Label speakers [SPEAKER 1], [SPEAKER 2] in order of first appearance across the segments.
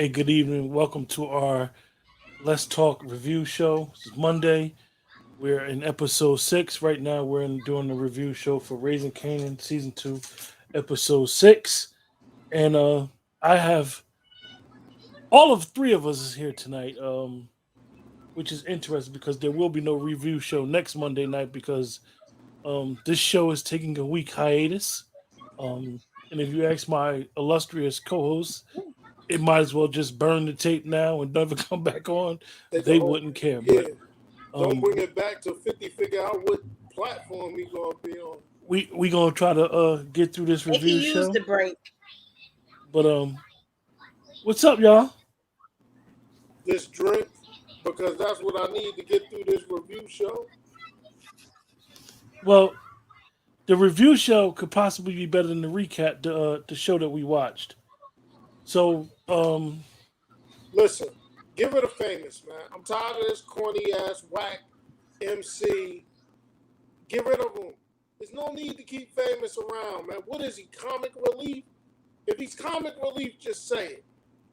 [SPEAKER 1] Hey, good evening. Welcome to our Let's Talk review show. This is Monday. We're in episode 6 right now. Doing the review show for Raising Kanan season 2, episode 6, and I have all of three of us is here tonight. Which is interesting because there will be no review show next Monday night because this show is taking a week hiatus. Um, and if you ask my illustrious co-hosts, it might as well just burn the tape now and never come back on.
[SPEAKER 2] Take a
[SPEAKER 1] They
[SPEAKER 2] whole
[SPEAKER 1] wouldn't care.
[SPEAKER 2] yeah.
[SPEAKER 1] But
[SPEAKER 2] Don't bring
[SPEAKER 1] um,
[SPEAKER 2] it back to 50. Figure out what platform we gonna be on.
[SPEAKER 1] we gonna try to get through this
[SPEAKER 3] They can
[SPEAKER 1] review
[SPEAKER 3] use
[SPEAKER 1] show.
[SPEAKER 3] the break.
[SPEAKER 1] But what's up, y'all?
[SPEAKER 2] This drink because that's what I need to get through this review show.
[SPEAKER 1] Well, the review show could possibly be better than the recap, the show that we watched. So
[SPEAKER 2] Listen, give it a famous man. I'm tired of this corny ass whack MC. Get rid of him. There's no need to keep famous around, man. What is he, comic relief? If he's comic relief, just say it.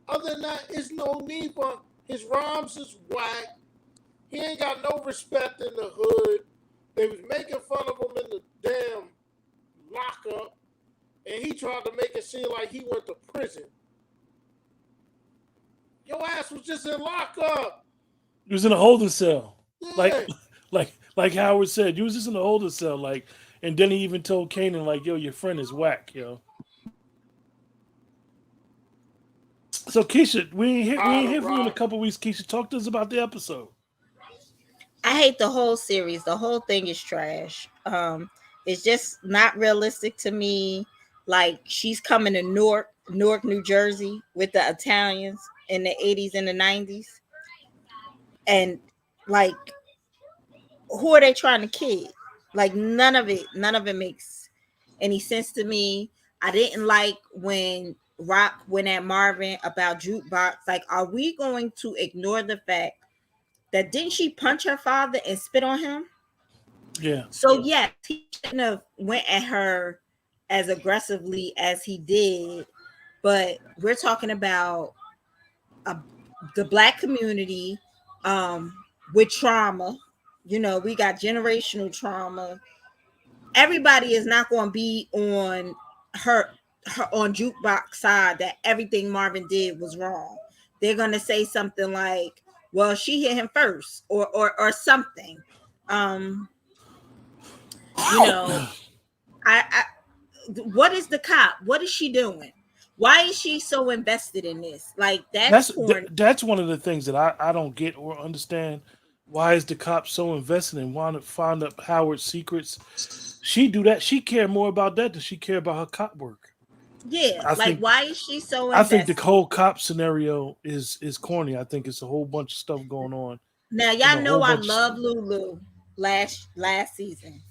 [SPEAKER 2] Other than that, there's no need for him. His rhymes is whack. He ain't got no respect in the hood. They was making fun of him in the damn lockup, and he tried to make it seem like he went to prison. Your ass was just in lockup.
[SPEAKER 1] he was in a holding cell,
[SPEAKER 2] Yeah.
[SPEAKER 1] like Howard said, you was just in a holding cell, like. And then he even told Kanan, like, "Yo, your friend is whack, yo." So Keisha, we ain't hear from you in a couple weeks. Keisha, talk to us about the episode.
[SPEAKER 3] I hate the whole series. The whole thing is trash. It's just not realistic to me. Like she's coming to Newark, New Jersey with the Italians in the 80s and the 90s. And like who are they trying to kid? Like none of it makes any sense to me. I didn't like when Rock went at Marvin about jukebox. Like, are we going to ignore the fact that didn't she punch her father and spit on him?
[SPEAKER 1] Yeah.
[SPEAKER 3] So yes, he shouldn't have went at her as aggressively as he did. But we're talking about the black community with trauma. You know, we got generational trauma. Everybody is not going to be on her on jukebox side that everything Marvin did was wrong. They're going to say something like, well, she hit him first or something. You know, I what is the cop? What is she doing? Why is she so invested in this? Like that's
[SPEAKER 1] that's one of the things that I don't get or understand. Why is the cop so invested in wanting to find up Howard's secrets? She do that. She care more about that than she care about her cop work.
[SPEAKER 3] Yeah, why is she so invested?
[SPEAKER 1] I think the whole cop scenario is corny. I think it's a whole bunch of stuff going on.
[SPEAKER 3] Now y'all know I love Lulu last season.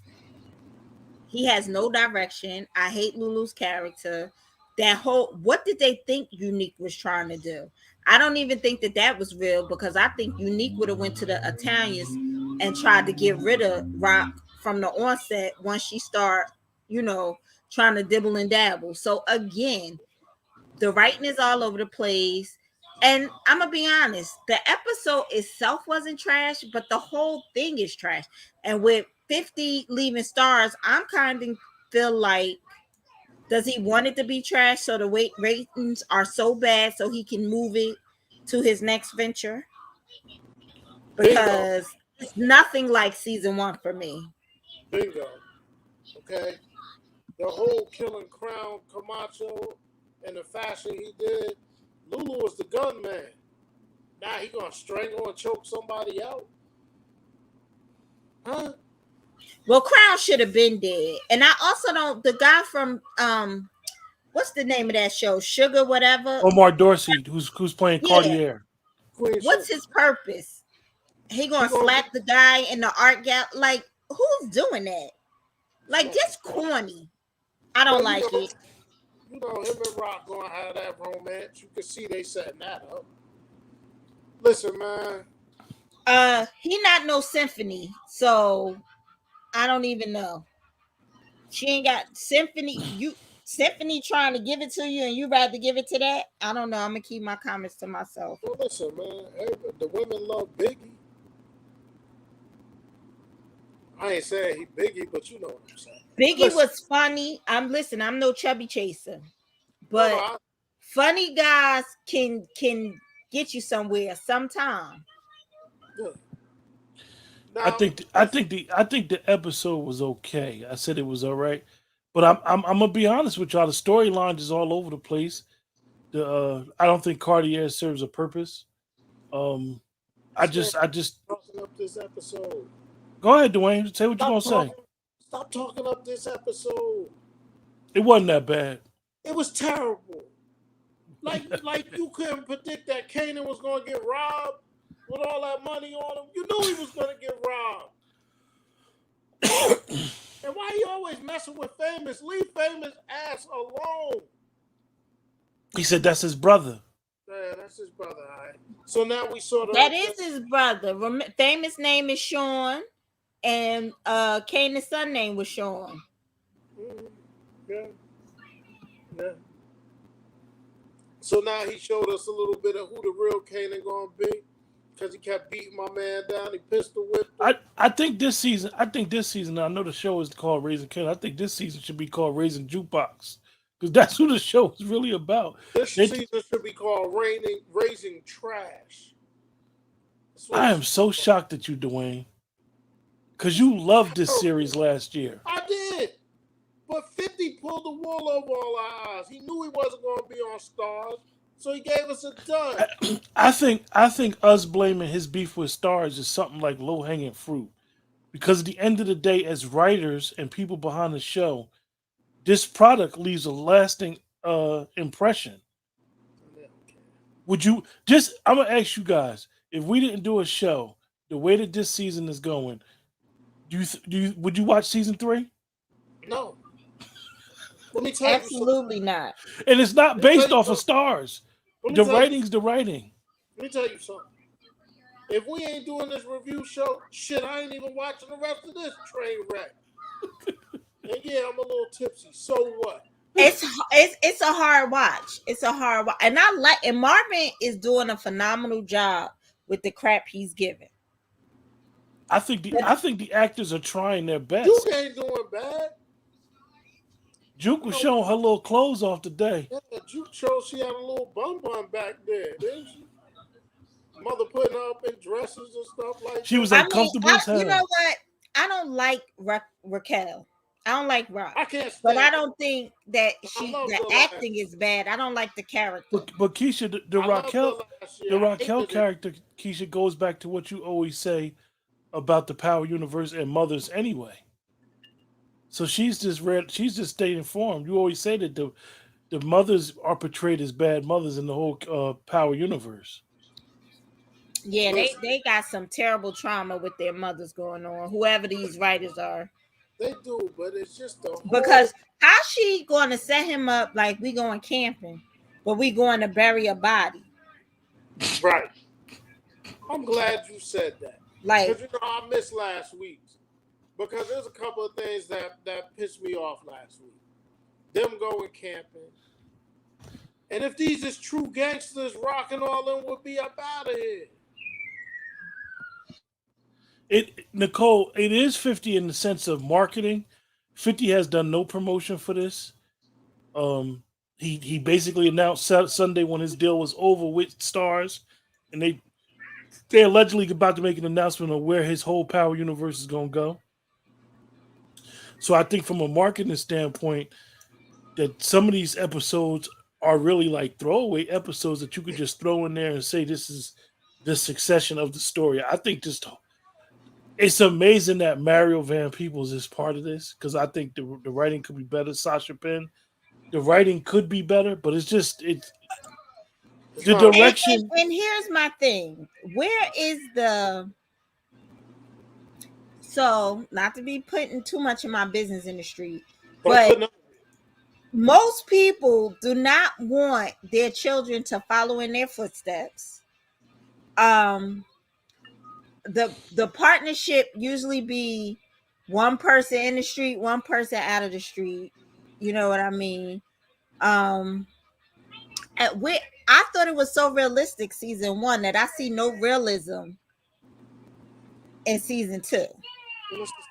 [SPEAKER 3] He has no direction. I hate Lulu's character. That whole, what did they think Unique was trying to do? I don't even think that was real because I think Unique would have went to the Italians and tried to get rid of Rock from the onset once she start, trying to dibble and dabble. So again, the writing is all over the place. And I'm going to be honest, the episode itself wasn't trash, but the whole thing is trash. And with 50 leaving stars, I'm kind of feel like, does he want it to be trash so the ratings are so bad so he can move it to his next venture? Because it's nothing like season 1 for me.
[SPEAKER 2] Bingo. Okay. The whole killing Crown Camacho and the fashion he did. Lulu was the gunman. Now he gonna strangle and choke somebody out? Huh?
[SPEAKER 3] Well, Crown should have been dead. And I also don't, the guy from what's the name of that show? Sugar whatever.
[SPEAKER 1] Omar Dorsey, who's playing Cartier.
[SPEAKER 3] What's his purpose? He gonna slap the guy in the art gallery? Like, who's doing that? Like, just corny. I don't like it.
[SPEAKER 2] You know, him and Rock gonna have that romance. You can see they setting that up. Listen, man.
[SPEAKER 3] He not no symphony, so I don't even know. She ain't got symphony. Symphony trying to give it to you and you rather give it to that? I don't know. I'm gonna keep my comments to myself.
[SPEAKER 2] Well, listen, man. The women love Biggie. I ain't saying he Biggie, but you know what I'm saying.
[SPEAKER 3] Biggie was funny. I'm no chubby chaser, but funny guys can get you somewhere sometime.
[SPEAKER 2] Yeah.
[SPEAKER 1] I think the episode was okay. I said it was all right, but I'm gonna be honest with y'all. The storyline is all over the place. I don't think Cartier serves a purpose. I just
[SPEAKER 2] talking up this episode.
[SPEAKER 1] Go ahead, Dwayne. Say what you're gonna say.
[SPEAKER 2] Stop talking up this episode.
[SPEAKER 1] It wasn't that bad.
[SPEAKER 2] It was terrible. Like you couldn't predict that Kanan was gonna get robbed with all that money on him. You knew he was gonna get robbed. And why you always messing with Famous? Leave Famous ass alone.
[SPEAKER 1] He said that's his brother.
[SPEAKER 2] Yeah, that's his brother. All right. So now we sort of.
[SPEAKER 3] That is his brother. Famous name is Sean, and Kanan's son name was Sean.
[SPEAKER 2] Yeah. Yeah. So now he showed us a little bit of who the real Kanan gonna be, because he kept beating my man down. He pistol whipped him.
[SPEAKER 1] I think this season. I know the show is called Raising Kanan. I think this season should be called Raising Jukebox, because that's who the show is really about.
[SPEAKER 2] This season should be called Raising Trash.
[SPEAKER 1] I am so shocked at you, Dwayne, because you loved this series last year.
[SPEAKER 2] I did. But 50 pulled the wool over all our eyes. He knew he wasn't going to be on Stars, so he gave us a dud.
[SPEAKER 1] I think us blaming his beef with Stars is something like low-hanging fruit. Because at the end of the day, as writers and people behind the show, this product leaves a lasting impression. Would you I'm gonna ask you guys, if we didn't do a show the way that this season is going, would you watch season 3?
[SPEAKER 2] No. Let me tell you
[SPEAKER 3] absolutely not.
[SPEAKER 1] And it's not based off of Stars. The writing's the writing.
[SPEAKER 2] Let me tell you something. If we ain't doing this review show, shit, I ain't even watching the rest of this train wreck. And yeah, I'm a little tipsy. So what?
[SPEAKER 3] It's a hard watch. It's a hard watch, and Marvin is doing a phenomenal job with the crap he's giving.
[SPEAKER 1] I think the actors are trying their best.
[SPEAKER 2] Juke ain't doing bad.
[SPEAKER 1] Juke was showing her little clothes off today.
[SPEAKER 2] Yeah, Juke showed she had a little bum back there, didn't she? Mother putting her up in dresses and stuff like that.
[SPEAKER 1] She was uncomfortable as hell.
[SPEAKER 3] You know what? I don't like Raquel. I don't like Rock.
[SPEAKER 2] I can't stand
[SPEAKER 3] but I don't think that the acting is bad. I don't like the character.
[SPEAKER 1] But Keisha, the Raquel character, Keisha, goes back to what you always say about the Power Universe and mothers anyway. So she's just staying informed. You always say that the mothers are portrayed as bad mothers in the whole Power Universe.
[SPEAKER 3] Yeah, they got some terrible trauma with their mothers going on, whoever these writers are.
[SPEAKER 2] They do, but it's just
[SPEAKER 3] because how she going to set him up like we going camping, but we going to bury a body?
[SPEAKER 2] Right. I'm glad you said that.
[SPEAKER 3] Like,
[SPEAKER 2] because I missed last week. Because there's a couple of things that pissed me off last week. Them going camping. And if these is true gangsters, Rock and all them would be up out of here.
[SPEAKER 1] Nicole, it is 50 in the sense of marketing. 50 has done no promotion for this. He basically announced Sunday when his deal was over with Stars, and they're allegedly about to make an announcement on where his whole Power Universe is going to go. So I think from a marketing standpoint, that some of these episodes are really like throwaway episodes that you could just throw in there and say this is the succession of the story. I think it's amazing that Mario Van Peebles is part of this, because I think the writing could be better. Sasha Penn, the writing could be better, but it's the direction.
[SPEAKER 3] And here's my thing: where is so not to be putting too much of my business in the street, but most people do not want their children to follow in their footsteps. The partnership usually be one person in the street, one person out of the street. You know what I mean? Um, I thought it was so realistic season 1 that I see no realism in season 2,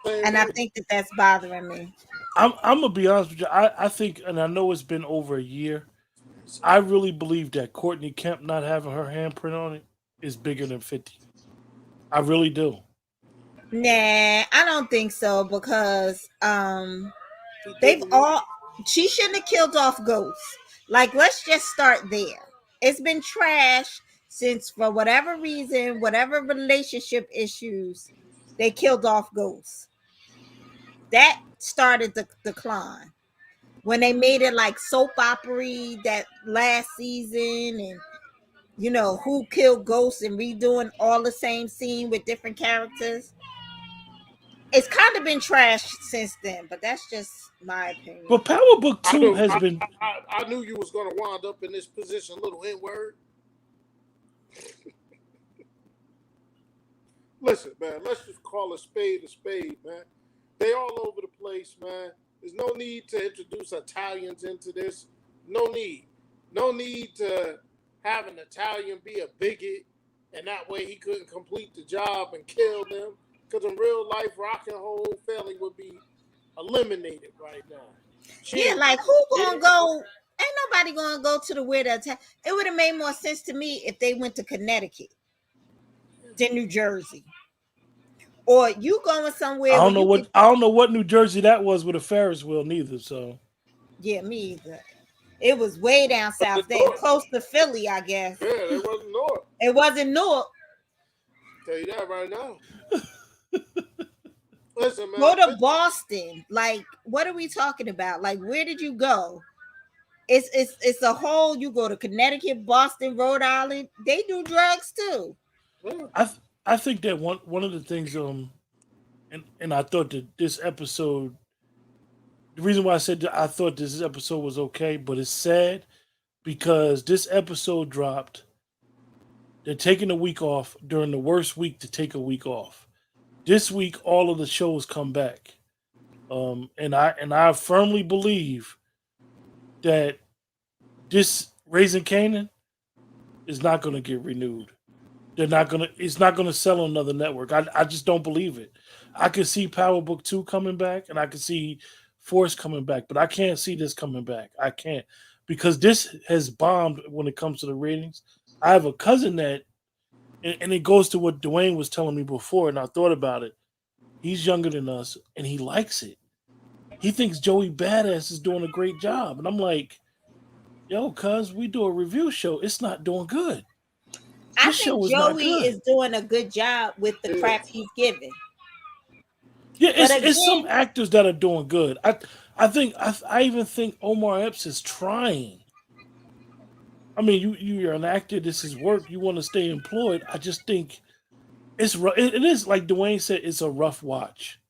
[SPEAKER 3] and I think that that's bothering me.
[SPEAKER 1] I'm gonna be honest with you. I think, and I know it's been over a year. I really believe that Courtney Kemp not having her handprint on it is bigger than 50. I really do.
[SPEAKER 3] Nah, I don't think so because
[SPEAKER 2] He
[SPEAKER 3] they've
[SPEAKER 2] didn't.
[SPEAKER 3] all she shouldn't have killed off Ghosts. Like, let's just start there. It's been trash since, for whatever reason, whatever relationship issues, they killed off Ghosts. That started the decline when they made it like soap opera that last season, and who killed Ghosts and redoing all the same scene with different characters. It's kind of been trashed since then, but that's just my opinion.
[SPEAKER 1] But Power Book
[SPEAKER 2] I
[SPEAKER 1] 2
[SPEAKER 2] knew,
[SPEAKER 1] has been.
[SPEAKER 2] I knew you was gonna wind up in this position, little N word. Listen, man, let's just call a spade, man. They all over the place, man. There's no need to introduce Italians into this. No need. No need to have an Italian be a bigot, and that way he couldn't complete the job and kill them. Because in real life, Rock and whole family would be eliminated right now.
[SPEAKER 3] Yeah, like, who gonna go? Ain't nobody gonna go to the weird It would have made more sense to me if they went to Connecticut than New Jersey. Or you going somewhere where you could.
[SPEAKER 1] I don't know what New Jersey that was with a Ferris wheel neither. So
[SPEAKER 3] Yeah, me either. It was way down south there, close to Philly, I guess.
[SPEAKER 2] Yeah, it wasn't North.
[SPEAKER 3] It wasn't Newark.
[SPEAKER 2] Tell you that right now. Listen, man.
[SPEAKER 3] Go to Boston. Like, what are we talking about? Like, where did you go? It's a whole. You go to Connecticut, Boston, Rhode Island. They do drugs too.
[SPEAKER 1] I think that one of the things and I thought that this episode, the reason why I said that I thought this episode was okay, but it's sad because this episode dropped. They're taking a week off during the worst week to take a week off. This week, all of the shows come back, and I firmly believe that this Raising Kanan is not going to get renewed. It's not gonna sell on another network. I just don't believe it. I can see Power Book 2 coming back, and I can see Force coming back, but I can't see this coming back. I can't, because this has bombed when it comes to the ratings. I have a cousin that, and it goes to what Dwayne was telling me before, and I thought about it. He's younger than us, and he likes it. He thinks Joey Badass is doing a great job, and I'm like, yo, cuz, we do a review show. It's not doing good.
[SPEAKER 3] I think Joey is doing a good job with the crap he's given.
[SPEAKER 1] Yeah, it's some actors that are doing good. I even think Omar Epps is trying. I mean, you're an actor. This is work. You want to stay employed. I just think it is, like Dwayne said, it's a rough watch.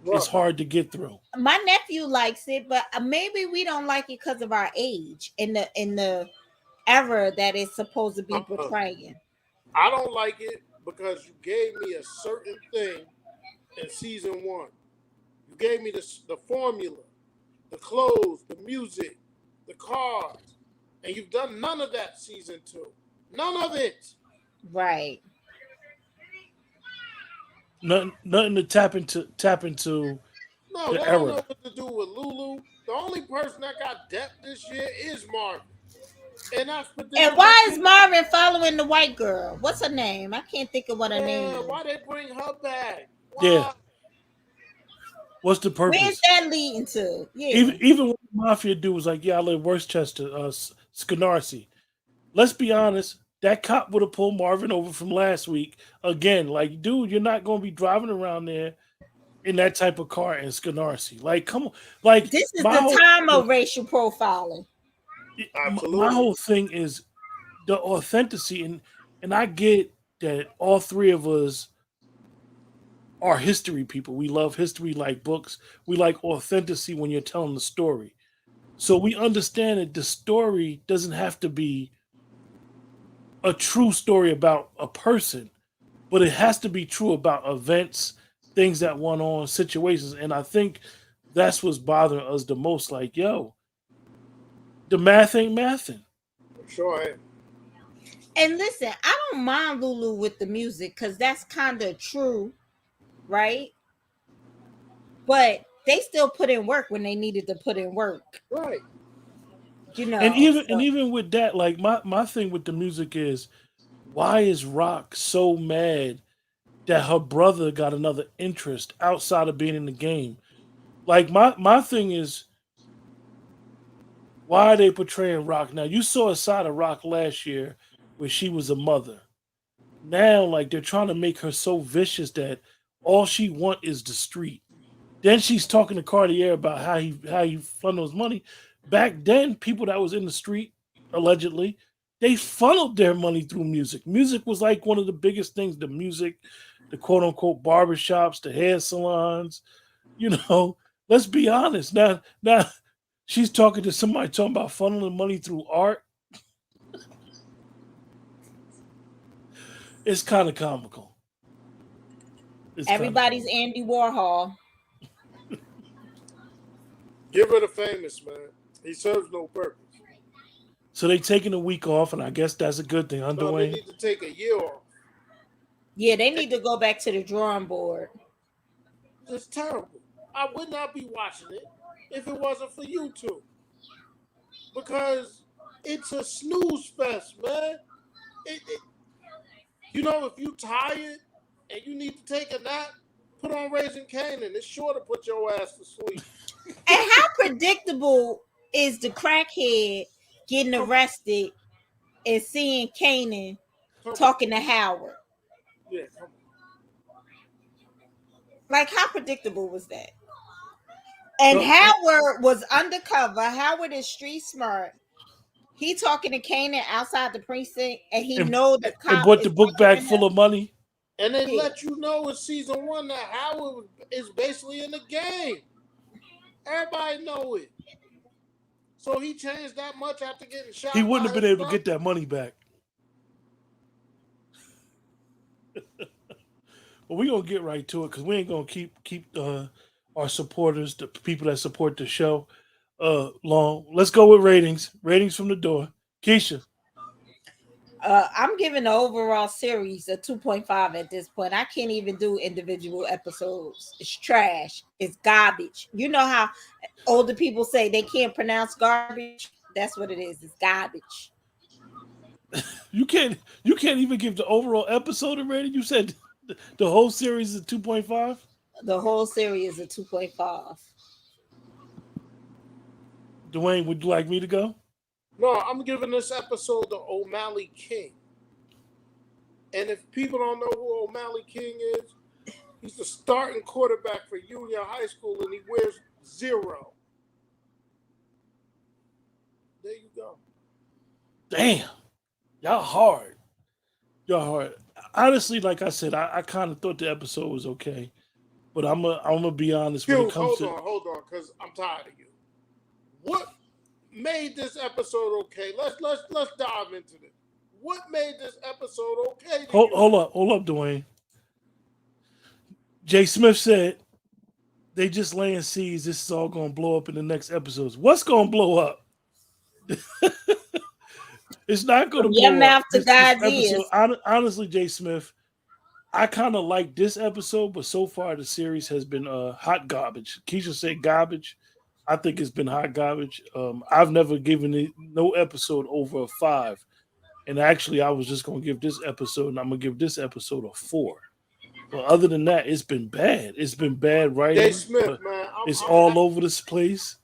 [SPEAKER 1] Rough. It's hard to get through.
[SPEAKER 3] My nephew likes it, but maybe we don't like it because of our age in the era that it's supposed to be portraying.
[SPEAKER 2] I don't like it because you gave me a certain thing in season 1. You gave me the formula, the clothes, the music, the cars, and you've done none of that season 2. None of it.
[SPEAKER 3] Right.
[SPEAKER 1] Nothing to tap into.
[SPEAKER 2] No, that don't know what to do with Lulu. The only person that got depth this year is Marvin. And
[SPEAKER 3] why is Marvin following the white girl? What's her name? I can't think of what her name is.
[SPEAKER 2] Why they bring her back?
[SPEAKER 1] Why? Yeah. What's the purpose?
[SPEAKER 3] Where's that leading to?
[SPEAKER 1] Yeah. Even when the Mafia dude was like, yeah, I live Westchester, Scanarcy. Let's be honest, that cop would have pulled Marvin over from last week. Again, like, dude, you're not going to be driving around there in that type of car in Scanarcy. Like, come on. Like,
[SPEAKER 3] this is the time of racial profiling.
[SPEAKER 2] Absolutely.
[SPEAKER 1] My whole thing is the authenticity, and I get that all three of us are history people. We love history like books. We like authenticity when you're telling the story. So we understand that the story doesn't have to be a true story about a person, but it has to be true about events, things that went on, situations. And I think That's what's bothering us the most. Like, yo, the math ain't mathing.
[SPEAKER 2] I'm sure I am.
[SPEAKER 3] And listen, I don't mind Lulu with the music because that's kind of true, right? But they still put in work when they needed to put in work.
[SPEAKER 2] Right.
[SPEAKER 1] And
[SPEAKER 3] So,
[SPEAKER 1] even with that, like my thing with the music is, why is Rock so mad that her brother got another interest outside of being in the game? Like my thing is, why are they portraying Rock now? You saw a side of Rock last year where she was a mother. Now, like they're trying to make her so vicious that all she want is the street. Then she's talking to Cartier about how he funnels money. Back then, people that was in the street, allegedly, they funneled their money through music. Music was like one of the biggest things. The music, the quote unquote barbershops, the hair salons. You know, let's be honest. Now she's talking to somebody talking about funneling money through art. It's kind of comical.
[SPEAKER 3] everybody's Andy Warhol.
[SPEAKER 2] Give her the famous, man. He serves no purpose.
[SPEAKER 1] So they taking a week off, and I guess that's a good thing, huh,
[SPEAKER 2] No,
[SPEAKER 1] Dwayne?
[SPEAKER 2] they need to take a year off.
[SPEAKER 3] Yeah, they need to go back to the drawing board.
[SPEAKER 2] It's terrible. I would not be watching it if it wasn't for you two. Because it's a snooze fest, man. You know, if you tired and you need to take a nap, put on Raising Kanan. It's sure to put your ass to sleep.
[SPEAKER 3] And how predictable is the crackhead getting arrested and seeing Kanan talking to Howard?
[SPEAKER 2] Yeah, come on.
[SPEAKER 3] Like, how predictable was that? And Howard was undercover. Howard is street smart. He talking to Kanan outside the precinct, and he know the cop
[SPEAKER 1] and brought
[SPEAKER 3] is
[SPEAKER 1] the book bag
[SPEAKER 3] him.
[SPEAKER 1] full of money.
[SPEAKER 2] And they let you know in season 1 that Howard is basically in the game. Everybody know it. So he changed that much after getting shot.
[SPEAKER 1] He wouldn't have been able to get that money back. But we're gonna get right to it because we ain't gonna keep our supporters, the people that support the show, long. Let's go with ratings. Ratings from the door. Keisha.
[SPEAKER 3] I'm giving the overall series a 2.5 at this point. I can't even do individual episodes. It's trash. It's garbage. You know how older people say they can't pronounce garbage? That's what it is. It's garbage.
[SPEAKER 1] You can't even give the overall episode a rating. You said the whole series is 2.5.
[SPEAKER 3] The whole series is a 2.5.
[SPEAKER 1] Dwayne, would you like me to go?
[SPEAKER 2] No, I'm giving this episode to O'Malley King. And if people don't know who O'Malley King is, he's the starting quarterback for Union High School, and he wears 0. There you go.
[SPEAKER 1] Damn. Y'all hard. Honestly, like I said, I kind of thought the episode was okay. But I'm gonna be honest when it comes to
[SPEAKER 2] hold on, because I'm tired of you. What made this episode okay? Let's dive into this. What made this episode okay?
[SPEAKER 1] Hold up, Dwayne. Jay Smith said they just laying seeds. This is all gonna blow up in the next episodes. What's gonna blow up? It's not gonna blow
[SPEAKER 3] your mouth
[SPEAKER 1] up.
[SPEAKER 3] to God's ears.
[SPEAKER 1] Honestly, Jay Smith, I kind of like this episode, but so far the series has been hot garbage. Keisha said garbage. I think it's been hot garbage. I've never given it no episode over a 5. And actually, I was just going to give this episode, and I'm going to give this episode a 4. But other than that, it's been bad. It's been bad writing.
[SPEAKER 2] Jay Smith, man.
[SPEAKER 1] It's all over this place.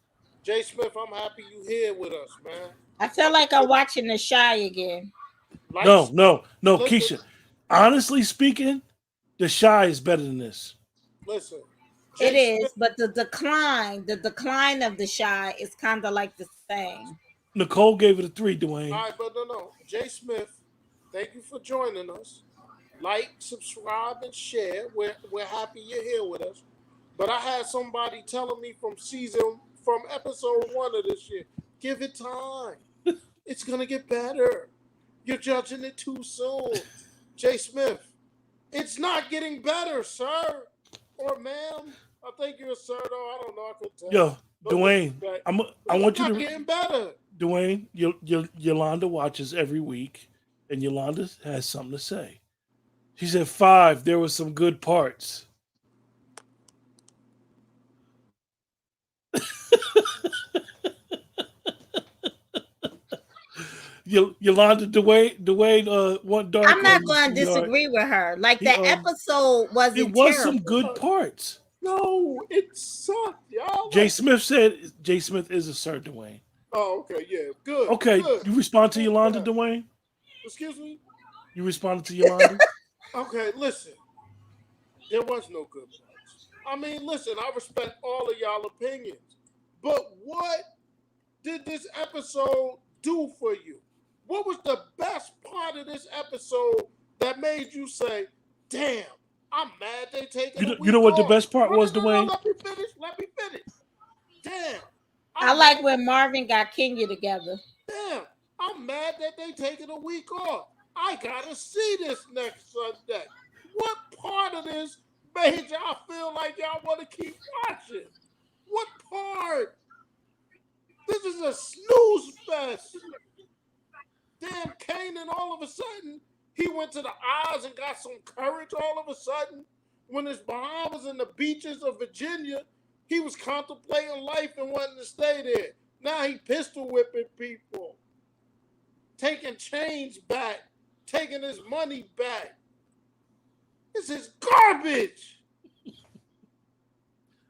[SPEAKER 2] Jay Smith, I'm happy you here with us, man.
[SPEAKER 3] I feel like I'm watching The Shy again.
[SPEAKER 1] No, Keisha. Honestly speaking, The Shy is better than this.
[SPEAKER 2] Listen.
[SPEAKER 3] It is, but the decline of The Shy is kind of like the same.
[SPEAKER 1] Nicole gave it a 3, Dwayne.
[SPEAKER 2] All right, but no. Jay Smith, thank you for joining us. Like, subscribe, and share. We're happy you're here with us. But I had somebody telling me from episode 1 of this year, give it time. It's gonna get better. You're judging it too soon. Jay Smith, it's not getting better, sir or ma'am. I think you're a sir, though. I don't know. I could tell.
[SPEAKER 1] Yo,
[SPEAKER 2] No
[SPEAKER 1] Dwayne,
[SPEAKER 2] disrespect.
[SPEAKER 1] I want you
[SPEAKER 2] not
[SPEAKER 1] to,
[SPEAKER 2] getting better.
[SPEAKER 1] Dwayne, Yolanda watches every week, and Yolanda has something to say. She said 5. There were some good parts. Yolanda, Dwayne, want dark
[SPEAKER 3] I'm
[SPEAKER 1] on
[SPEAKER 3] not
[SPEAKER 1] you,
[SPEAKER 3] going to
[SPEAKER 1] sweetheart.
[SPEAKER 3] disagree with her. Like
[SPEAKER 1] He
[SPEAKER 3] that episode
[SPEAKER 1] it
[SPEAKER 3] wasn't
[SPEAKER 1] was some
[SPEAKER 3] terrible.
[SPEAKER 1] good parts.
[SPEAKER 2] No, it sucked, y'all.
[SPEAKER 1] Jay Smith said Jay Smith is a sir, Dwayne.
[SPEAKER 2] Oh, okay, yeah, good,
[SPEAKER 1] Okay,
[SPEAKER 2] good.
[SPEAKER 1] you respond to Yolanda,
[SPEAKER 2] Yeah.
[SPEAKER 1] Dwayne?
[SPEAKER 2] Excuse me?
[SPEAKER 1] You responded to Yolanda?
[SPEAKER 2] Okay, listen. There was no good parts. I mean, listen, I respect all of y'all opinions. But what did this episode do for you? What was the best part of this episode that made you say, damn, I'm mad they taking a week
[SPEAKER 1] You know what the
[SPEAKER 2] off?
[SPEAKER 1] best part
[SPEAKER 2] No,
[SPEAKER 1] was,
[SPEAKER 2] no,
[SPEAKER 1] Dwayne?
[SPEAKER 2] let me finish. Damn.
[SPEAKER 3] I
[SPEAKER 2] I'm
[SPEAKER 3] like
[SPEAKER 2] mad.
[SPEAKER 3] when Marvin got Kenya together.
[SPEAKER 2] Damn. I'm mad that they taking a week off. I gotta see this next Sunday. What part of this made y'all feel like y'all want to keep watching? What part? This is a snooze fest. Damn, Kanan, all of a sudden, he went to the Isles and got some courage all of a sudden. When his behind was in the beaches of Virginia, he was contemplating life and wanting to stay there. Now he pistol whipping people, taking change back, taking his money back. This is garbage.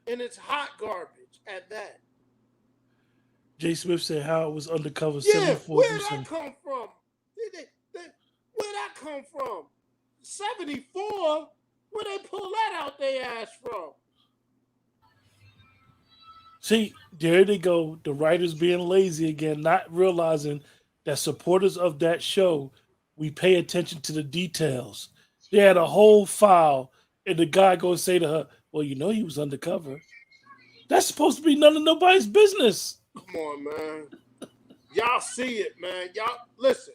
[SPEAKER 2] And it's hot garbage at that.
[SPEAKER 1] Jay Smith said Howard was undercover
[SPEAKER 2] Yeah,
[SPEAKER 1] 74
[SPEAKER 2] where'd
[SPEAKER 1] through
[SPEAKER 2] that
[SPEAKER 1] some.
[SPEAKER 2] come from? Where'd that come from? 74? Where they pull that out their ass from?
[SPEAKER 1] See, there they go. The writers being lazy again, not realizing that supporters of that show, we pay attention to the details. They had a whole file, and the guy gonna say to her, "Well, you know he was undercover." That's supposed to be none of nobody's business.
[SPEAKER 2] Come on, man. Y'all see it, man. Y'all listen.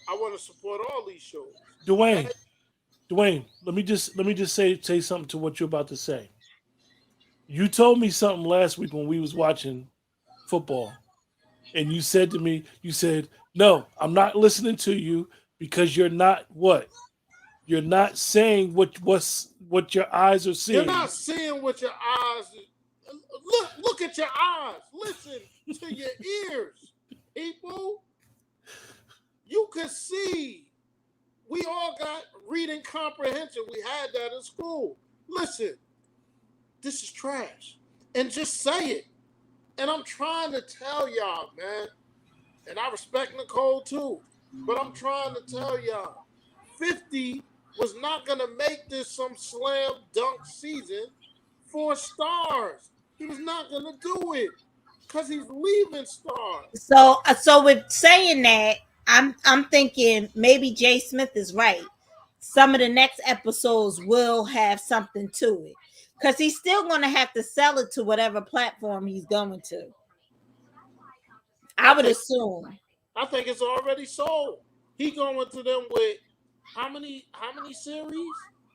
[SPEAKER 2] I want to support all these shows.
[SPEAKER 1] Dwayne, let me just say something to what you're about to say. You told me something last week when we was watching football, and you said to me, you said, "No, I'm not listening to you because you're not what? You're not saying what your eyes are seeing."
[SPEAKER 2] You're not seeing with your eyes. Look at your eyes. Listen to your ears, people. You can see. We all got reading comprehension. We had that in school. Listen, this is trash. And just say it. And I'm trying to tell y'all, man. And I respect Nicole too. But I'm trying to tell y'all. 50 was not going to make this some slam dunk season 4 stars. He was not going to do it. Because he's leaving stars.
[SPEAKER 3] So with saying that, I'm thinking maybe Jay Smith is right. Some of the next episodes will have something to it because he's still going to have to sell it to whatever platform he's going to. I would assume.
[SPEAKER 2] I think it's already sold. He going to them with how many series?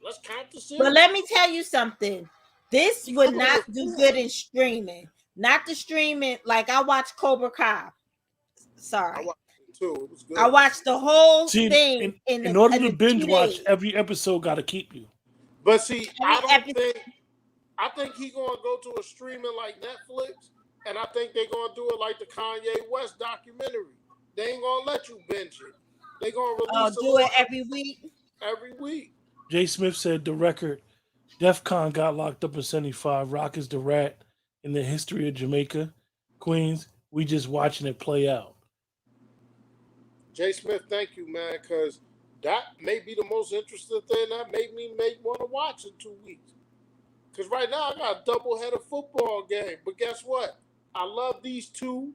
[SPEAKER 2] Let's count the series.
[SPEAKER 3] But let me tell you something. This would not do good in streaming. Not the streaming. Like I watched Cobra Kai. Sorry.
[SPEAKER 2] I watched it too. It was good.
[SPEAKER 3] I watched the whole thing
[SPEAKER 1] in order to binge watch, every episode got to keep you.
[SPEAKER 2] But see, I think he's going to go to a streaming like Netflix, and I think they're going to do it like the Kanye West documentary. They ain't going to let you binge it. They're going to release
[SPEAKER 3] it every week?
[SPEAKER 2] Every week.
[SPEAKER 1] Jay Smith said the record, Def Con got locked up in 75. Rock is the rat in the history of Jamaica. Queens, we just watching it play out.
[SPEAKER 2] Jay Smith, thank you, man, because that may be the most interesting thing that made me want to watch in 2 weeks. Because right now I got a doubleheader football game. But guess what? I love these two,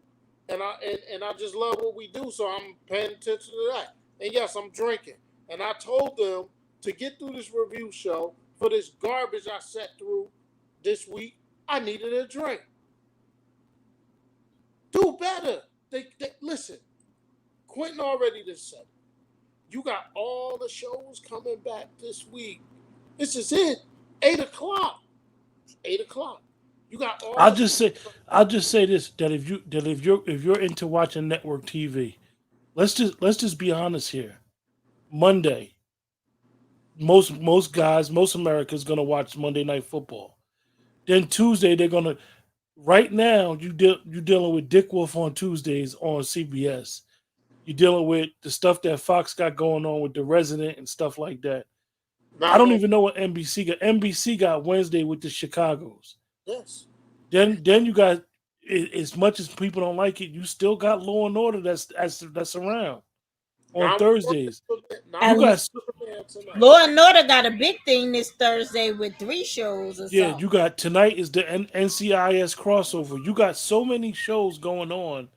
[SPEAKER 2] and I just love what we do, so I'm paying attention to that. And yes, I'm drinking. And I told them to get through this review show for this garbage I sat through this week, I needed a drink. Do better. They listen. Quentin already just said it. You got all the shows coming back this week. This is it. 8 o'clock. 8 o'clock. You got all
[SPEAKER 1] I'll
[SPEAKER 2] the
[SPEAKER 1] just say this, that if you're into watching network TV, let's just be honest here. Monday, most guys, most Americans gonna watch Monday Night Football. Then Tuesday they're gonna. Right now you're dealing with Dick Wolf on Tuesdays on CBS. You're dealing with the stuff that Fox got going on with The Resident and stuff like that. I don't
[SPEAKER 2] 911.
[SPEAKER 1] even know what NBC got. NBC got Wednesday with the Chicago's.
[SPEAKER 2] Yes.
[SPEAKER 1] Then you got, as much as people don't like it, you still got Law and Order that's around on
[SPEAKER 2] 911
[SPEAKER 1] Thursdays. You
[SPEAKER 3] And
[SPEAKER 1] got
[SPEAKER 2] tonight.
[SPEAKER 3] Law and Order got a big thing this Thursday with 3 shows or
[SPEAKER 1] yeah,
[SPEAKER 3] something.
[SPEAKER 1] you got tonight is the NCIS crossover. You got so many shows going on.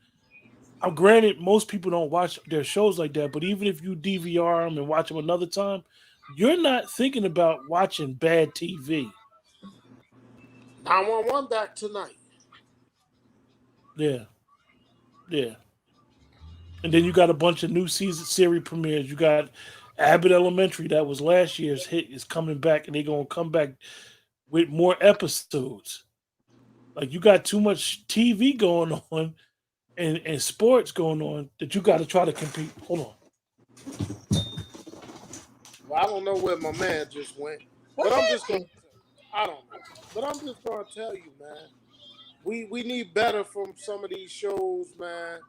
[SPEAKER 1] I'm granted most people don't watch their shows like that, but even if you DVR them and watch them another time, you're not thinking about watching bad TV.
[SPEAKER 2] 911 back tonight.
[SPEAKER 1] Yeah, yeah. And then you got a bunch of new series premieres. You got Abbott Elementary, that was last year's hit, is coming back, and they're gonna come back with more episodes. Like, you got too much TV going on and sports going on that you got to try to compete. Hold on.
[SPEAKER 2] Well, I don't know where my man just went,
[SPEAKER 3] What
[SPEAKER 2] but I'm just
[SPEAKER 3] happened?
[SPEAKER 2] I don't know. But I'm just gonna tell you, man. We need better from some of these shows, man.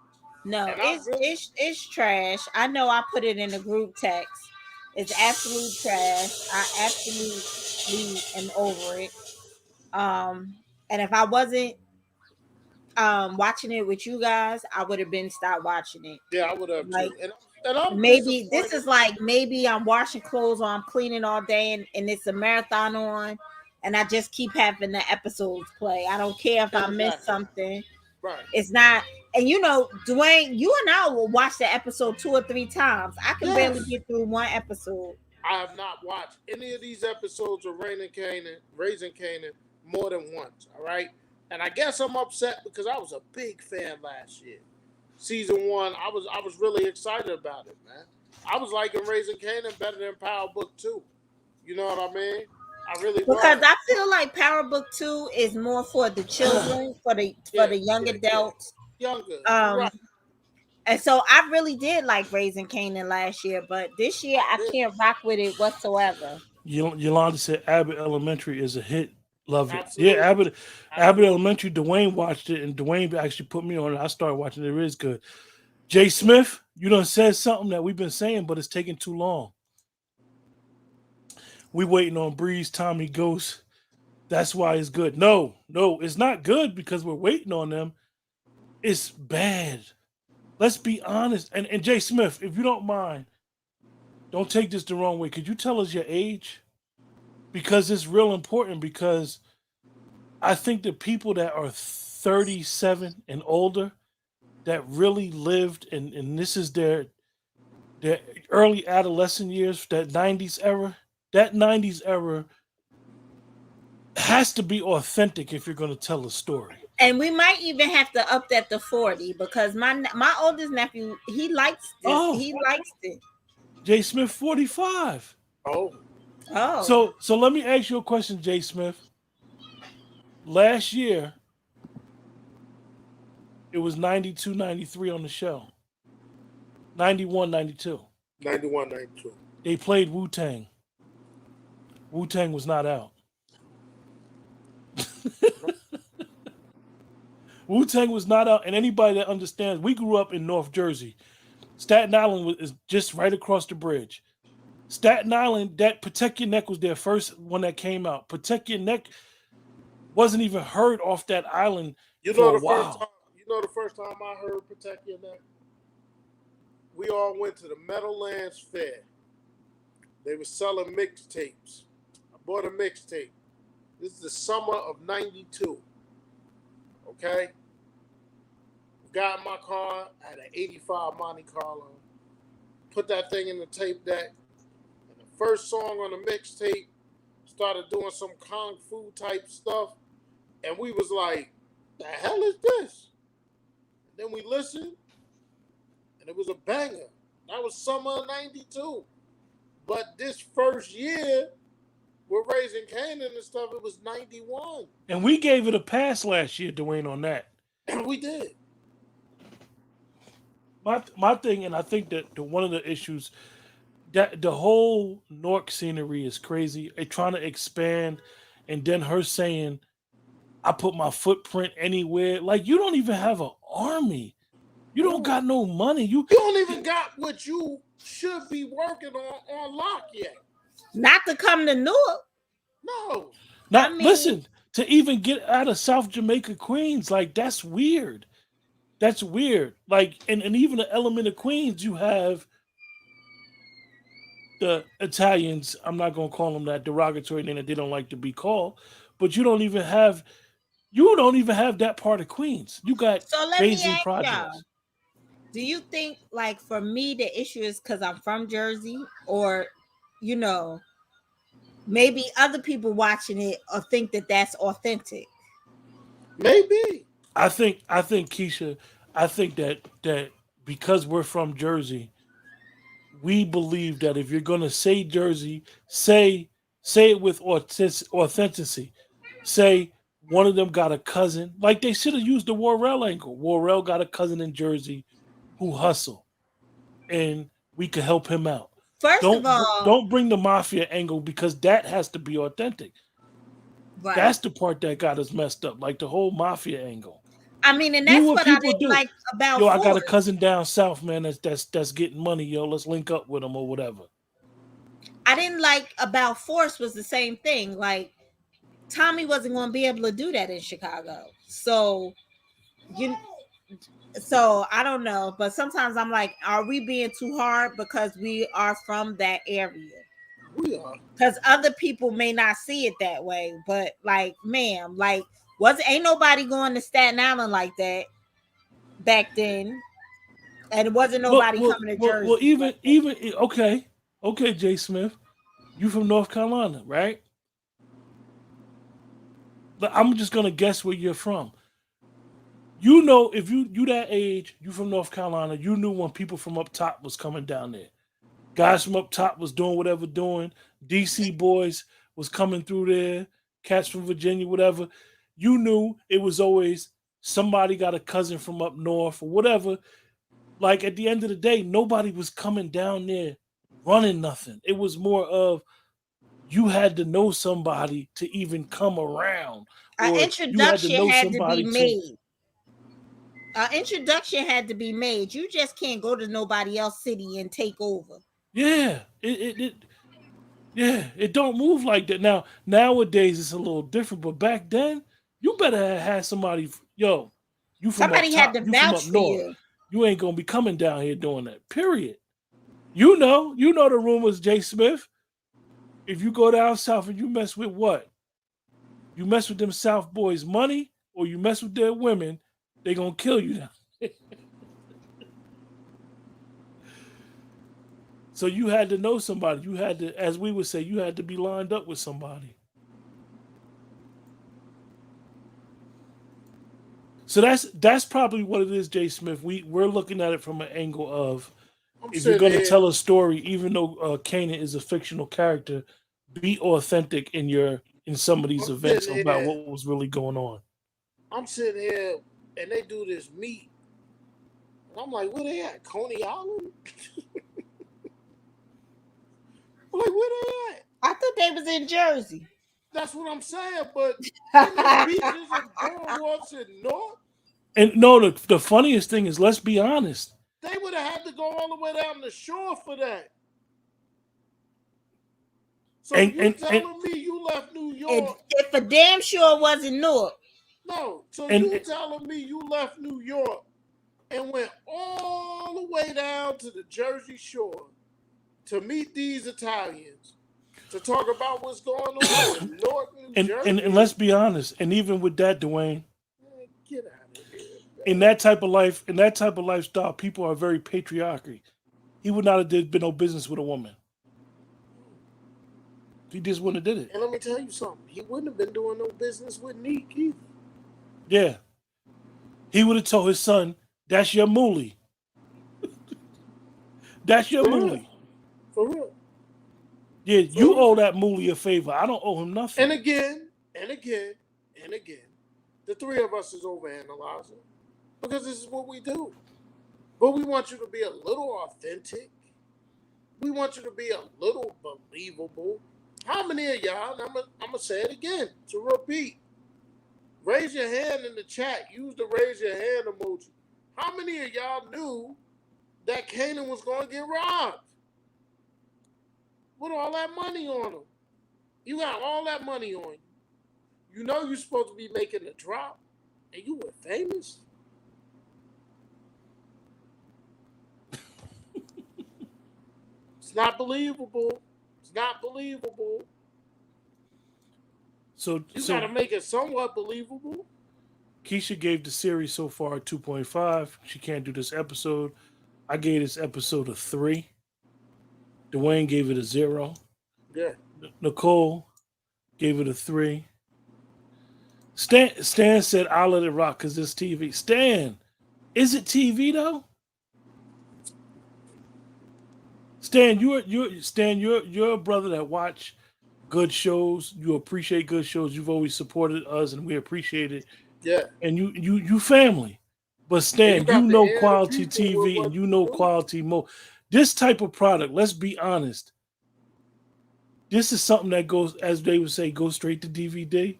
[SPEAKER 3] No,
[SPEAKER 2] And I really,
[SPEAKER 3] it's trash. I know I put it in the group text. It's absolute trash. I absolutely am over it. And if I wasn't watching it with you guys, I would have been stopped watching it.
[SPEAKER 2] yeah, I would have
[SPEAKER 3] Like,
[SPEAKER 2] too. And I'm
[SPEAKER 3] maybe this
[SPEAKER 2] disappointed.
[SPEAKER 3] is like, maybe I'm washing clothes or I'm cleaning all day and it's a marathon on, and I just keep having the episodes play. I don't care if I miss
[SPEAKER 2] Exactly.
[SPEAKER 3] something.
[SPEAKER 2] Right.
[SPEAKER 3] It's not. And Dwayne, you and I will watch the episode 2 or 3 times. I can barely
[SPEAKER 2] Yes.
[SPEAKER 3] get through one episode.
[SPEAKER 2] I have not watched any of these episodes of Raising Kanan more than once. All right. And I guess I'm upset because I was a big fan last year. Season 1, I was really excited about it, man. I was liking Raising Kanan better than Power Book 2. You know what I mean? I really
[SPEAKER 3] Because
[SPEAKER 2] was.
[SPEAKER 3] I feel like Power Book 2 is more for the children, for
[SPEAKER 2] Yeah,
[SPEAKER 3] the young
[SPEAKER 2] yeah.
[SPEAKER 3] adults.
[SPEAKER 2] Younger. You're
[SPEAKER 3] Um
[SPEAKER 2] right.
[SPEAKER 3] and so I really did like Raising Canaan last year, but this year I
[SPEAKER 2] Yeah,
[SPEAKER 3] can't rock with it whatsoever.
[SPEAKER 1] Yolanda said Abbott Elementary is a hit. Love it. Yeah,
[SPEAKER 2] absolutely.
[SPEAKER 1] Abbott
[SPEAKER 2] Absolutely.
[SPEAKER 1] Elementary. Dwayne watched it, and Dwayne actually put me on it. I started watching it. It is good. Jay Smith, you done said something that we've been saying, but it's taking too long. We waiting on Breeze, Tommy, Ghost. That's why it's good. No, it's not good because we're waiting on them. It's bad. Let's be honest. And Jay Smith, if you don't mind, don't take this the wrong way. Could you tell us your age? Because it's real important, because I think the people that are 37 and older that really lived, and this is their early adolescent years, that 90s era has to be authentic if you're going to tell a story.
[SPEAKER 3] And we might even have to up that to 40 because my oldest nephew, he likes this.
[SPEAKER 1] Oh,
[SPEAKER 3] He likes it.
[SPEAKER 1] Jay Smith 45.
[SPEAKER 2] Oh,
[SPEAKER 3] Oh.
[SPEAKER 1] So let me ask you a question, Jay Smith. Last year it was 92, 93 on the show. 91, 92.
[SPEAKER 2] 91, 92.
[SPEAKER 1] They played Wu-Tang. Wu-Tang was not out. Wu-Tang was not out, and anybody that understands, we grew up in North Jersey. Staten Island is just right across the bridge. Staten Island, that Protect Your Neck was their first one that came out. Protect Your Neck wasn't even heard off that island for a while.
[SPEAKER 2] You know the first time I heard Protect Your Neck? We all went to the Meadowlands Fair. They were selling mixtapes. I bought a mixtape. This is the summer of 92. Okay? Got in my car, I had an 85 Monte Carlo. Put that thing in the tape deck. And the first song on the mixtape started doing some kung fu type stuff. And we was like, the hell is this? And then we listened, and it was a banger. That was summer of 92. But this first year, with Raising Kanan and stuff, it was 91.
[SPEAKER 1] And we gave it a pass last year, Dwayne, on that.
[SPEAKER 2] We did.
[SPEAKER 1] My thing, and I think that one of the issues that the whole Nork scenery is crazy. They trying to expand, and then her saying, "I put my footprint anywhere." Like you don't even have an army. You don't got no money. You
[SPEAKER 2] don't even got what you should be working on lock yet.
[SPEAKER 3] Not to come to Newark.
[SPEAKER 2] No.
[SPEAKER 1] Listen, to even get out of South Jamaica, Queens, like that's weird. That's weird. Like, and even the element of Queens, you have the Italians. I'm not gonna call them that derogatory name that they don't like to be called, but you don't even have that part of Queens. You got Raising projects.
[SPEAKER 3] Do you think, like, for me, the issue is because I'm from Jersey, or, you know, maybe other people watching it or think that that's authentic?
[SPEAKER 2] Maybe.
[SPEAKER 1] I think Keisha, I think that because we're from Jersey, we believe that if you're gonna say Jersey, say it with authenticity. Say one of them got a cousin. Like they should have used the Worrell angle. Worrell got a cousin in Jersey who hustle, and we could help him out.
[SPEAKER 3] First of all,
[SPEAKER 1] don't bring the mafia angle because that has to be authentic. Right. That's the part that got us messed up, like the whole mafia angle.
[SPEAKER 3] I mean, and that's what people do. Like about
[SPEAKER 1] I got a cousin down south, man. That's getting money, yo. Let's link up with him or whatever.
[SPEAKER 3] I didn't like about Force was the same thing. Like Tommy wasn't going to be able to do that in Chicago, so I don't know. But sometimes I'm like, are we being too hard because we are from that area?
[SPEAKER 2] We are.
[SPEAKER 3] Because other people may not see it that way, but like, ma'am, like. Ain't nobody going to Staten Island like that back then, and it wasn't nobody coming to Jersey.
[SPEAKER 1] Well, even okay, Jay Smith, you from North Carolina, right? I'm just gonna guess where you're from. You know, if you that age, you from North Carolina, you knew when people from up top was coming down there. Guys from up top was doing whatever doing. DC boys was coming through there. Cats from Virginia, whatever. You knew it was always somebody got a cousin from up north or whatever. Like at the end of the day, nobody was coming down there running nothing. It was more of you had to know somebody to even come around.
[SPEAKER 3] An introduction had to be made. An introduction had to be made. You just can't go to nobody else's city and take over.
[SPEAKER 1] Yeah, it don't move like that. Nowadays it's a little different, but back then you better have had somebody. Yo, you from
[SPEAKER 3] somebody
[SPEAKER 1] up top,
[SPEAKER 3] had to vouch for you.
[SPEAKER 1] You ain't gonna be coming down here doing that. Period. You know the rumors, Jay Smith. If you go down south and you mess with what? You mess with them South boys' money, or you mess with their women, they gonna kill you now. So you had to know somebody. You had to, as we would say, you had to be lined up with somebody. So that's probably what it is, Jay Smith. We're looking at it from an angle of if you're going to tell a story, even though Kanan is a fictional character, be authentic in some of these events about what was really going on.
[SPEAKER 2] I'm sitting here and they do this meet, and I'm like, where they at? Coney Island? Like, where they at?
[SPEAKER 3] I thought they was in Jersey.
[SPEAKER 2] That's what I'm saying, but in the beaches of boardwalks in North.
[SPEAKER 1] And no, the funniest thing is, let's be honest.
[SPEAKER 2] They would have had to go all the way down the shore for that. So you telling me you left New York?
[SPEAKER 3] If a damn sure wasn't Newark.
[SPEAKER 2] No, so you telling me you left New York and went all the way down to the Jersey Shore to meet these Italians, to talk about what's going on in North New Jersey.
[SPEAKER 1] And let's be honest, and even with that, Dwayne,
[SPEAKER 2] get out of here.
[SPEAKER 1] In that type of lifestyle, people are very patriarchal. He would not have been no business with a woman. He just wouldn't have did it.
[SPEAKER 2] And let me tell you something. He wouldn't have been doing no business with Neek either.
[SPEAKER 1] Yeah. He would have told his son, that's your moolie. That's your moolie.
[SPEAKER 2] For real.
[SPEAKER 1] Yeah,
[SPEAKER 2] So
[SPEAKER 1] you owe that Mooly a favor. I don't owe him nothing.
[SPEAKER 2] And again, the three of us is overanalyzing because this is what we do. But we want you to be a little authentic. We want you to be a little believable. How many of y'all, and I'm going to say it again to repeat, raise your hand in the chat. Use the raise your hand emoji. How many of y'all knew that Kanan was going to get robbed? With all that money on him. You got all that money on you. You know you're supposed to be making a drop, and you were famous. It's not believable. It's not believable.
[SPEAKER 1] So
[SPEAKER 2] you got to make it somewhat believable.
[SPEAKER 1] Keisha gave the series so far a 2.5. She can't do this episode. I gave this episode a 3. Dwayne gave it a 0.
[SPEAKER 2] Yeah.
[SPEAKER 1] Nicole gave it a 3. Stan said, "I'll let it rock because it's TV." Stan, is it TV though? Stan, you're a brother that watch good shows. You appreciate good shows. You've always supported us, and we appreciate it.
[SPEAKER 2] Yeah.
[SPEAKER 1] And you family. But Stan, you know quality TV and you know quality This type of product, let's be honest. This is something that goes, as they would say, go straight to DVD.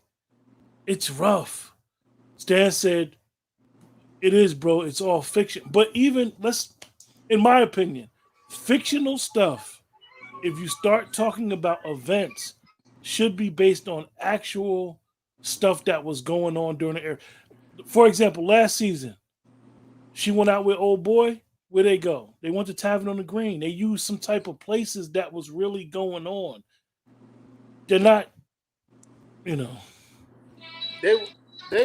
[SPEAKER 1] It's rough. Stan said, "It is, bro. It's all fiction." But even in my opinion, fictional stuff, if you start talking about events, should be based on actual stuff that was going on during the era. For example, last season, she went out with old boy. Where they go? They went to Tavern on the Green. They used some type of places that was really going on. They're not,
[SPEAKER 2] They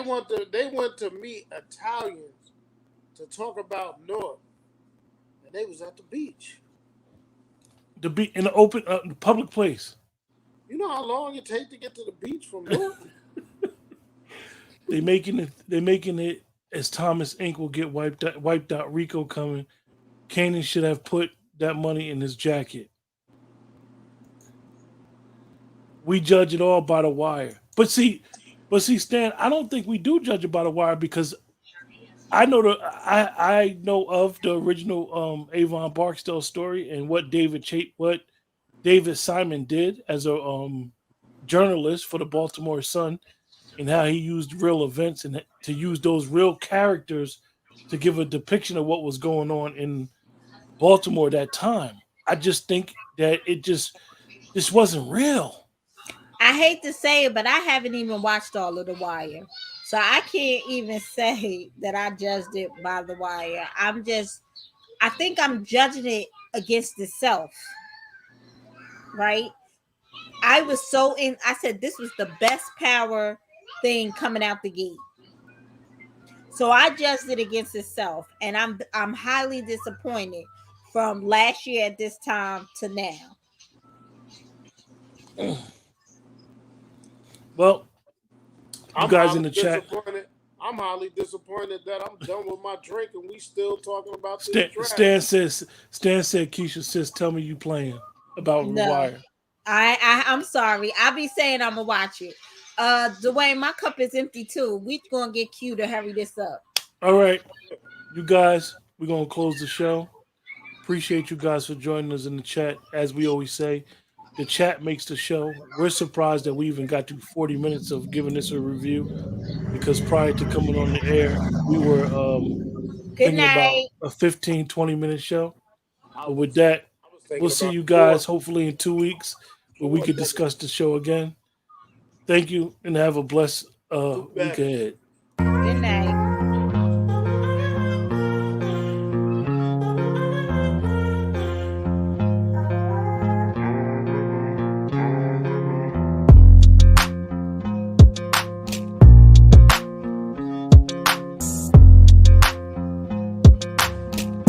[SPEAKER 2] went to meet Italians to talk about North, and they was at the beach.
[SPEAKER 1] To be in an open, public place.
[SPEAKER 2] You know how long it takes to get to the beach from North?
[SPEAKER 1] They're making it as Thomas Inc. will get wiped out. Rico coming. Kanan should have put that money in his jacket. We judge it all by the wire. But see, Stan, I don't think we do judge it by the wire because I know I know of the original Avon Barksdale story and what David Simon did as a journalist for the Baltimore Sun, and how he used real events and to use those real characters to give a depiction of what was going on in Baltimore at that time. I just think that this wasn't real.
[SPEAKER 3] I hate to say it, but I haven't even watched all of The Wire. So I can't even say that I judged it by The Wire. I think I'm judging it against itself. Right? I said this was the best Power thing coming out the gate. So I judged it against itself, and I'm highly disappointed from last year at this time to now.
[SPEAKER 1] Well, you guys in the chat.
[SPEAKER 2] I'm highly disappointed that I'm done with my drink and we still talking about
[SPEAKER 1] this Stan said Keisha says, "Tell me you playing about The Wire."
[SPEAKER 3] I'm sorry. I be saying I'm gonna watch it. Dwayne, my cup is empty too. We gonna get Q to hurry this up.
[SPEAKER 1] All right, you guys, we're gonna close the show. Appreciate you guys for joining us in the chat. As we always say, the chat makes the show. We're surprised that we even got to 40 minutes of giving this a review because prior to coming on the air, we were thinking about a 15, 20-minute show. But with that, we'll see you guys hopefully in 2 weeks where we could discuss the show again. Thank you and have a blessed week ahead.
[SPEAKER 3] Good night.